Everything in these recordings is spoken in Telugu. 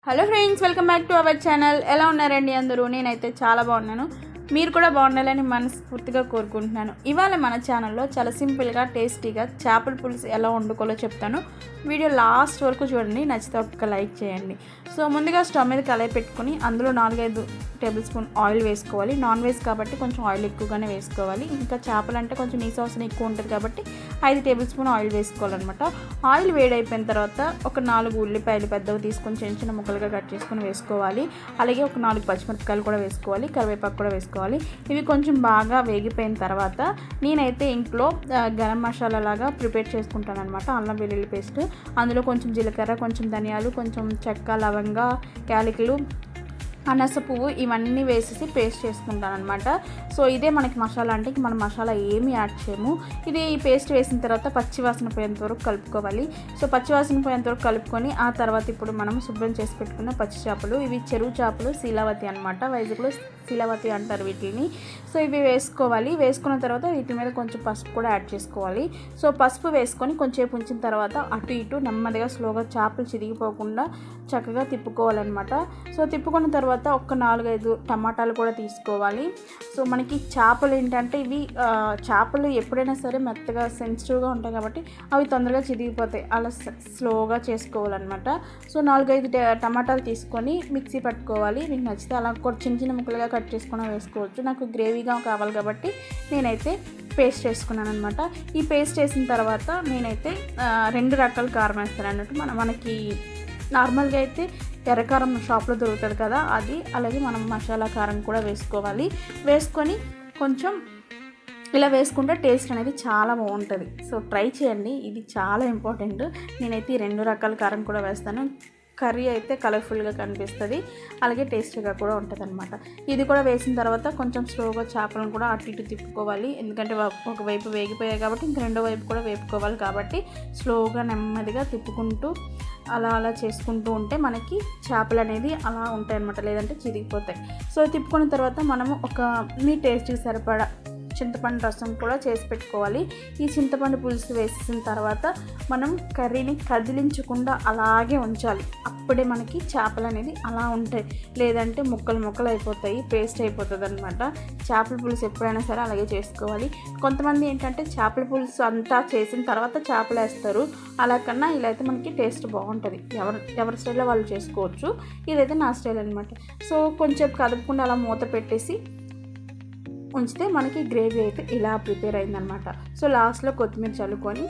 Hello friends, welcome back to our channel. ఎలా ఉన్నారండి అందరూ? నేనైతే చాలా బాగున్నాను. మీరు కూడా బాగుండాలని మనస్ఫూర్తిగా కోరుకుంటున్నాను. ఇవాళ మన ఛానల్లో చాలా సింపుల్గా టేస్టీగా చేపల పులుసు ఎలా వండుకోవాలో చెప్తాను. వీడియో లాస్ట్ వరకు చూడండి, నచ్చితే ఒక్క లైక్ చేయండి. సో ముందుగా స్టవ్ మీద కళాయి పెట్టుకుని అందులో 4-5 టేబుల్ స్పూన్ ఆయిల్ వేసుకోవాలి. నాన్ వెజ్ కాబట్టి కొంచెం ఆయిల్ ఎక్కువగానే వేసుకోవాలి. ఇంకా చేపలంటే కొంచెం నీసు అవసరం ఎక్కువ ఉంటుంది కాబట్టి 5 టేబుల్ స్పూన్ ఆయిల్ వేసుకోవాలన్నమాట. ఆయిల్ వేడైపోయిన తర్వాత ఒక 4 ఉల్లిపాయలు పెద్దవి తీసుకొని చిన్న చిన్న ముక్కలుగా కట్ చేసుకొని వేసుకోవాలి. అలాగే ఒక 4 పచ్చిమిరపకాయలు కూడా వేసుకోవాలి, కరివేపాకు కూడా వేసుకోవాలి. ఇవి కొంచెం బాగా వేగిపోయిన తర్వాత నేనైతే ఇంట్లో గరం మసాలా లాగా ప్రిపేర్ చేసుకుంటాను అనమాట. అల్లం వెల్లుల్లి పేస్ట్, అందులో కొంచెం జీలకర్ర, కొంచెం ధనియాలు, కొంచెం చెక్క, లవంగ, యాలకులు, అనాస పువ్వు ఇవన్నీ వేసేసి పేస్ట్ చేసుకుంటాను అనమాట. సో ఇదే మనకి మసాలా. అంటే మనం మసాలా ఏమీ యాడ్ చేయము. ఇది ఈ పేస్ట్ వేసిన తర్వాత పచ్చివాసన పోయేంత వరకు కలుపుకోవాలి. సో పచ్చివాసన పోయేంత వరకు కలుపుకొని ఆ తర్వాత ఇప్పుడు మనం శుభ్రం చేసి పెట్టుకున్న పచ్చి చేపలు, ఇవి చెరువు చేపలు, శీలావతి అనమాట. వైజాగ్లో శీలావతి అంటారు వీటిని. సో ఇవి వేసుకోవాలి. వేసుకున్న తర్వాత వీటి మీద కొంచెం పసుపు కూడా యాడ్ చేసుకోవాలి. సో పసుపు వేసుకొని కొంచెంసేపు ఉంచిన తర్వాత అటు ఇటు నెమ్మదిగా స్లోగా చేపలు చిరిగిపోకుండా చక్కగా తిప్పుకోవాలన్నమాట. సో తిప్పుకున్న తర్వాత ఒక 4-5 టమాటాలు కూడా తీసుకోవాలి. సో మనకి చేపలు ఏంటంటే ఇవి చేపలు ఎప్పుడైనా సరే మెత్తగా సెన్సిటివ్గా ఉంటాయి కాబట్టి అవి తొందరగా చిరిగిపోతాయి. అలా స్లోగా చేసుకోవాలన్నమాట. సో 4-5 టమాటాలు తీసుకొని మిక్సీ పట్టుకోవాలి. మీకు నచ్చితే అలా చిన్న చిన్న ముక్కలుగా కట్ చేసుకుని వేసుకోవచ్చు. నాకు గ్రేవీగా కావాలి కాబట్టి నేనైతే పేస్ట్ వేసుకున్నాను అనమాట. ఈ పేస్ట్ వేసిన తర్వాత నేనైతే 2 రకాల కారం వేస్తాను అన్నట్టు. మనకి నార్మల్గా అయితే ఎర్రకారం షాప్లో దొరుకుతుంది కదా, అది. అలాగే మనం మసాలా కారం కూడా వేసుకోవాలి. వేసుకొని కొంచెం ఇలా వేసుకుంటే టేస్ట్ అనేది చాలా బాగుంటుంది. సో ట్రై చేయండి, ఇది చాలా ఇంపార్టెంట్. నేనైతే 2 రకాల కారం కూడా వేస్తాను. కర్రీ అయితే కలర్ఫుల్గా కనిపిస్తుంది, అలాగే టేస్టీగా కూడా ఉంటుంది అనమాట. ఇది కూడా వేసిన తర్వాత కొంచెం స్లోగా చేపలను కూడా అటు ఇటు తిప్పుకోవాలి. ఎందుకంటే ఒకవైపు వేగిపోయాయి కాబట్టి ఇంక రెండో వైపు కూడా వేపుకోవాలి కాబట్టి స్లోగా నెమ్మదిగా తిప్పుకుంటూ అలా చేసుకుంటూ ఉంటే మనకి చేపలు అనేది అలా ఉంటాయి అన్నమాట, లేదంటే చిరిగిపోతాయి. సో తిప్పుకున్న తర్వాత మనము మీ టేస్ట్కి సరిపడా చింతపండు రసం కూడా చేసి పెట్టుకోవాలి. ఈ చింతపండు పులుసు వేసిన తర్వాత మనం కర్రీని కదిలించకుండా అలాగే ఉంచాలి. అప్పుడే మనకి చేపలు అనేది అలా ఉంటాయి, లేదంటే ముక్కలు అయిపోతాయి, పేస్ట్ అయిపోతుంది అనమాట. చేపల పులుసు ఎప్పుడైనా సరే అలాగే చేసుకోవాలి. కొంతమంది ఏంటంటే చేపల పులుసు అంతా చేసిన తర్వాత చేపలు వేస్తారు. అలా కన్నా ఇలా అయితే మనకి టేస్ట్ బాగుంటుంది. ఎవరి స్టైల్లో వాళ్ళు చేసుకోవచ్చు. ఇదైతే నా స్టైల్ అనమాట. సో కొంచెం కదపకుండా అలా మూత పెట్టేసి ఉంచితే మనకి గ్రేవీ అయితే ఇలా ప్రిపేర్ అయిందనమాట. సో లాస్ట్లో కొత్తిమీర చల్లుకొని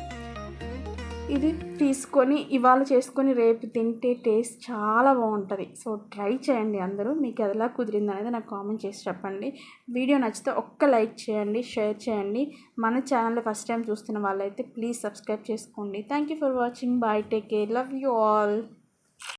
ఇది తీసుకొని ఇవాళ చేసుకొని రేపు తింటే టేస్ట్ చాలా బాగుంటుంది. సో ట్రై చేయండి అందరూ. మీకు ఎలా కుదిరింది అనేది నాకు కామెంట్ చేసి చెప్పండి. వీడియో నచ్చితే ఒక్క లైక్ చేయండి, షేర్ చేయండి. మన ఛానల్ ఫస్ట్ టైం చూస్తున్న వాళ్ళైతే ప్లీజ్ సబ్స్క్రైబ్ చేసుకోండి. Thank you for watching. Bye, take care, love you all.